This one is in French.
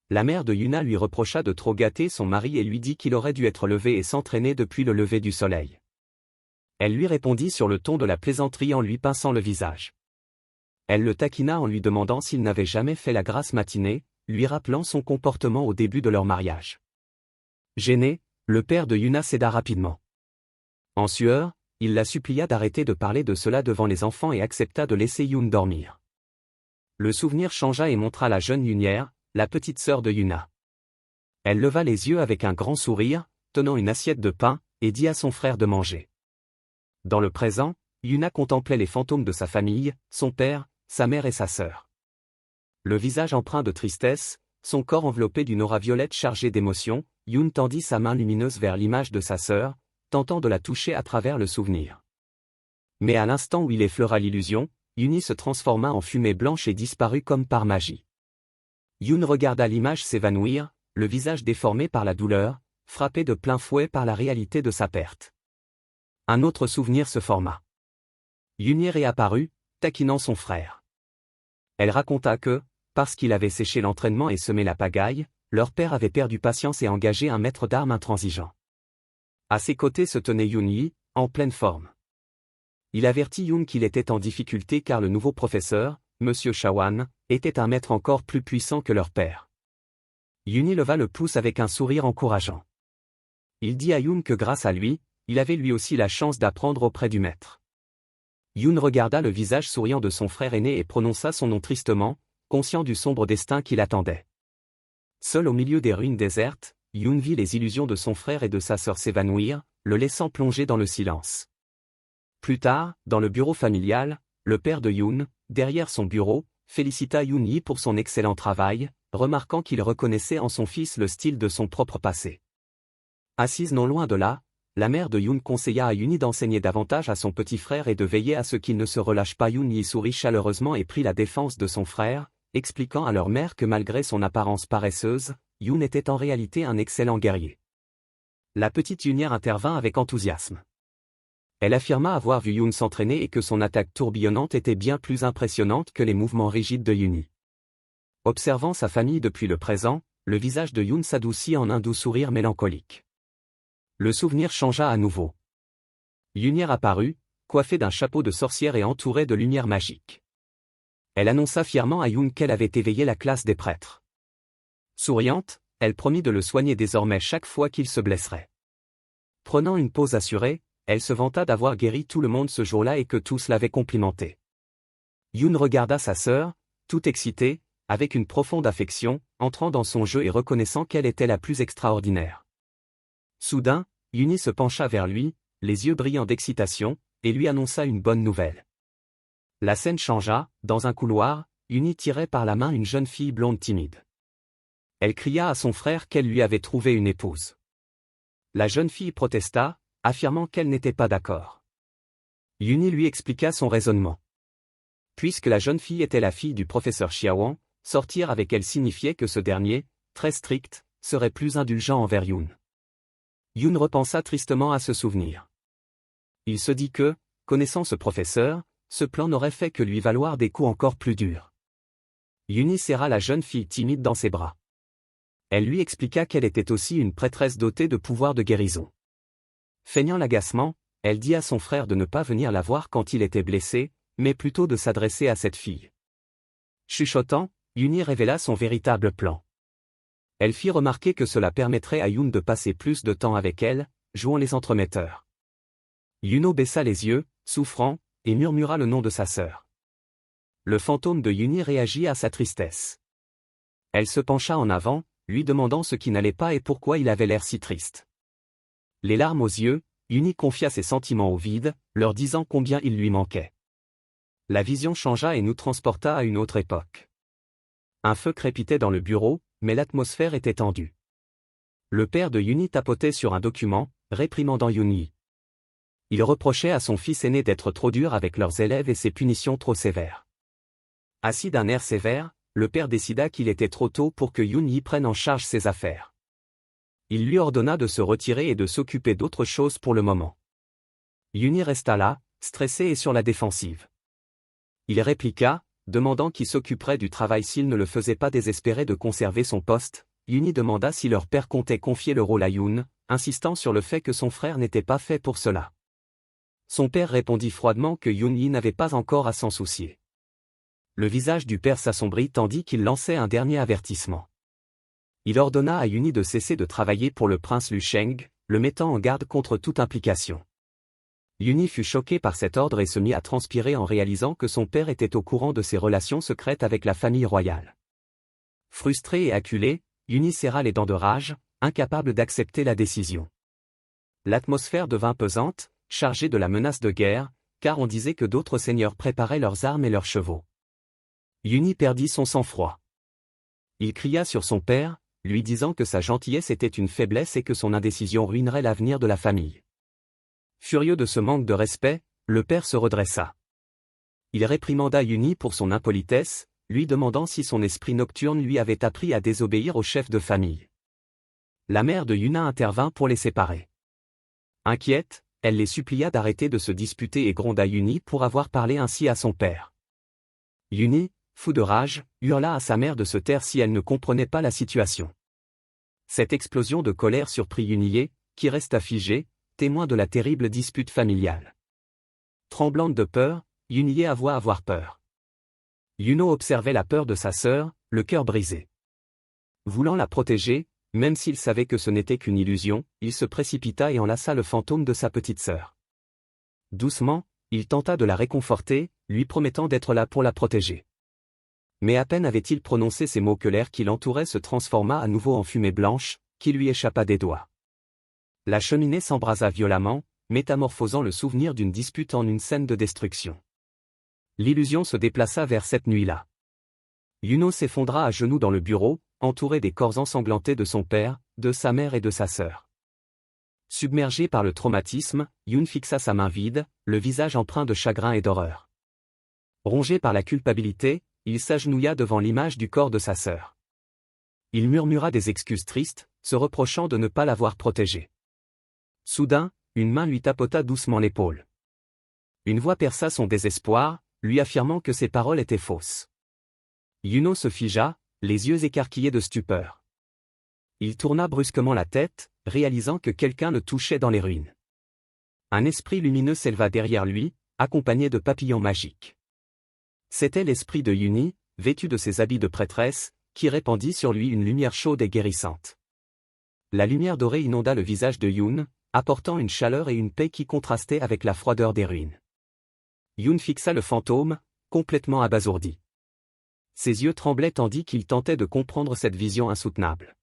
la mère de Yuna lui reprocha de trop gâter son mari et lui dit qu'il aurait dû être levé et s'entraîner depuis le lever du soleil. Elle lui répondit sur le ton de la plaisanterie en lui pinçant le visage. Elle le taquina en lui demandant s'il n'avait jamais fait la grasse matinée, lui rappelant son comportement au début de leur mariage. Gêné, le père de Yuna céda rapidement. En sueur, il la supplia d'arrêter de parler de cela devant les enfants et accepta de laisser Yoon dormir. Le souvenir changea et montra la jeune Yunière, la petite sœur de Yuna. Elle leva les yeux avec un grand sourire, tenant une assiette de pain, et dit à son frère de manger. Dans le présent, Yuna contemplait les fantômes de sa famille, son père, sa mère et sa sœur. Le visage empreint de tristesse, son corps enveloppé d'une aura violette chargée d'émotion, Yoon tendit sa main lumineuse vers l'image de sa sœur, tentant de la toucher à travers le souvenir. Mais à l'instant où il effleura l'illusion, Yuni se transforma en fumée blanche et disparut comme par magie. Yoon regarda l'image s'évanouir, le visage déformé par la douleur, frappé de plein fouet par la réalité de sa perte. Un autre souvenir se forma. Yuni réapparut, taquinant son frère. Elle raconta que, parce qu'il avait séché l'entraînement et semé la pagaille, leur père avait perdu patience et engagé un maître d'armes intransigeant. À ses côtés se tenait Yoon-hee, en pleine forme. Il avertit Yoon qu'il était en difficulté car le nouveau professeur, Monsieur Chawan, était un maître encore plus puissant que leur père. Yoon-hee leva le pouce avec un sourire encourageant. Il dit à Yoon que grâce à lui, il avait lui aussi la chance d'apprendre auprès du maître. Yoon regarda le visage souriant de son frère aîné et prononça son nom tristement, conscient du sombre destin qui l'attendait. Seul au milieu des ruines désertes, Yoon vit les illusions de son frère et de sa sœur s'évanouir, le laissant plonger dans le silence. Plus tard, dans le bureau familial, le père de Yoon, derrière son bureau, félicita Yoon-hee pour son excellent travail, remarquant qu'il reconnaissait en son fils le style de son propre passé. Assise non loin de là, la mère de Yoon conseilla à Yoon-hee d'enseigner davantage à son petit frère et de veiller à ce qu'il ne se relâche pas. Yoon-hee sourit chaleureusement et prit la défense de son frère, expliquant à leur mère que malgré son apparence paresseuse, Yoon était en réalité un excellent guerrier. La petite Yoonière intervint avec enthousiasme. Elle affirma avoir vu Yoon s'entraîner et que son attaque tourbillonnante était bien plus impressionnante que les mouvements rigides de Yoon-hee. Observant sa famille depuis le présent, le visage de Yoon s'adoucit en un doux sourire mélancolique. Le souvenir changea à nouveau. Yoonière apparut, coiffée d'un chapeau de sorcière et entourée de lumière magique. Elle annonça fièrement à Yoon qu'elle avait éveillé la classe des prêtres. Souriante, elle promit de le soigner désormais chaque fois qu'il se blesserait. Prenant une pause assurée, elle se vanta d'avoir guéri tout le monde ce jour-là et que tous l'avaient complimenté. Yoon regarda sa sœur, tout excitée, avec une profonde affection, entrant dans son jeu et reconnaissant qu'elle était la plus extraordinaire. Soudain, Yoon-hee se pencha vers lui, les yeux brillants d'excitation, et lui annonça une bonne nouvelle. La scène changea, dans un couloir, Yoon-hee tirait par la main une jeune fille blonde timide. Elle cria à son frère qu'elle lui avait trouvé une épouse. La jeune fille protesta, affirmant qu'elle n'était pas d'accord. Yoon-hee lui expliqua son raisonnement. Puisque la jeune fille était la fille du professeur Xiaowan, sortir avec elle signifiait que ce dernier, très strict, serait plus indulgent envers Yoon. Yoon repensa tristement à ce souvenir. Il se dit que, connaissant ce professeur, ce plan n'aurait fait que lui valoir des coups encore plus durs. Yoon-hee serra la jeune fille timide dans ses bras. Elle lui expliqua qu'elle était aussi une prêtresse dotée de pouvoirs de guérison. Feignant l'agacement, elle dit à son frère de ne pas venir la voir quand il était blessé, mais plutôt de s'adresser à cette fille. Chuchotant, Yoon-hee révéla son véritable plan. Elle fit remarquer que cela permettrait à Yoon de passer plus de temps avec elle, jouant les entremetteurs. Yoon baissa les yeux, souffrant, et murmura le nom de sa sœur. Le fantôme de Yoon-hee réagit à sa tristesse. Elle se pencha en avant, lui demandant ce qui n'allait pas et pourquoi il avait l'air si triste. Les larmes aux yeux, Yoon-hee confia ses sentiments au vide, leur disant combien il lui manquait. La vision changea et nous transporta à une autre époque. Un feu crépitait dans le bureau, mais l'atmosphère était tendue. Le père de Yoon-hee tapotait sur un document, réprimandant Yoon-hee. Il reprochait à son fils aîné d'être trop dur avec leurs élèves et ses punitions trop sévères. Assis d'un air sévère, le père décida qu'il était trop tôt pour que Yoon-hee prenne en charge ses affaires. Il lui ordonna de se retirer et de s'occuper d'autre chose pour le moment. Yoon-hee resta là, stressé et sur la défensive. Il répliqua, Demandant qui s'occuperait du travail s'il ne le faisait pas, désespéré de conserver son poste, Yuni demanda si leur père comptait confier le rôle à Yoon, insistant sur le fait que son frère n'était pas fait pour cela. Son père répondit froidement que Yoon n'avait pas encore à s'en soucier. Le visage du père s'assombrit tandis qu'il lançait un dernier avertissement. Il ordonna à Yuni de cesser de travailler pour le prince Lu Sheng, le mettant en garde contre toute implication. Yuni fut choqué par cet ordre et se mit à transpirer en réalisant que son père était au courant de ses relations secrètes avec la famille royale. Frustré et acculé, Yuni serra les dents de rage, incapable d'accepter la décision. L'atmosphère devint pesante, chargée de la menace de guerre, car on disait que d'autres seigneurs préparaient leurs armes et leurs chevaux. Yuni perdit son sang-froid. Il cria sur son père, lui disant que sa gentillesse était une faiblesse et que son indécision ruinerait l'avenir de la famille. Furieux de ce manque de respect, le père se redressa. Il réprimanda Yuni pour son impolitesse, lui demandant si son esprit nocturne lui avait appris à désobéir au chef de famille. La mère de Yuna intervint pour les séparer. Inquiète, elle les supplia d'arrêter de se disputer et gronda Yuni pour avoir parlé ainsi à son père. Yuni, fou de rage, hurla à sa mère de se taire si elle ne comprenait pas la situation. Cette explosion de colère surprit Yuni, qui resta figée, témoin de la terrible dispute familiale. Tremblante de peur, Yuni avoua avoir peur. Yuno observait la peur de sa sœur, le cœur brisé. Voulant la protéger, même s'il savait que ce n'était qu'une illusion, il se précipita et enlaça le fantôme de sa petite sœur. Doucement, il tenta de la réconforter, lui promettant d'être là pour la protéger. Mais à peine avait-il prononcé ces mots que l'air qui l'entourait se transforma à nouveau en fumée blanche, qui lui échappa des doigts. La cheminée s'embrasa violemment, métamorphosant le souvenir d'une dispute en une scène de destruction. L'illusion se déplaça vers cette nuit-là. Yuno s'effondra à genoux dans le bureau, entouré des corps ensanglantés de son père, de sa mère et de sa sœur. Submergé par le traumatisme, Yoon fixa sa main vide, le visage empreint de chagrin et d'horreur. Rongé par la culpabilité, il s'agenouilla devant l'image du corps de sa sœur. Il murmura des excuses tristes, se reprochant de ne pas l'avoir protégée. Soudain, une main lui tapota doucement l'épaule. Une voix perça son désespoir, lui affirmant que ses paroles étaient fausses. Yuno se figea, les yeux écarquillés de stupeur. Il tourna brusquement la tête, réalisant que quelqu'un le touchait dans les ruines. Un esprit lumineux s'éleva derrière lui, accompagné de papillons magiques. C'était l'esprit de Yuni, vêtu de ses habits de prêtresse, qui répandit sur lui une lumière chaude et guérissante. La lumière dorée inonda le visage de Yoon, apportant une chaleur et une paix qui contrastaient avec la froideur des ruines. Yoon fixa le fantôme, complètement abasourdi. Ses yeux tremblaient tandis qu'il tentait de comprendre cette vision insoutenable.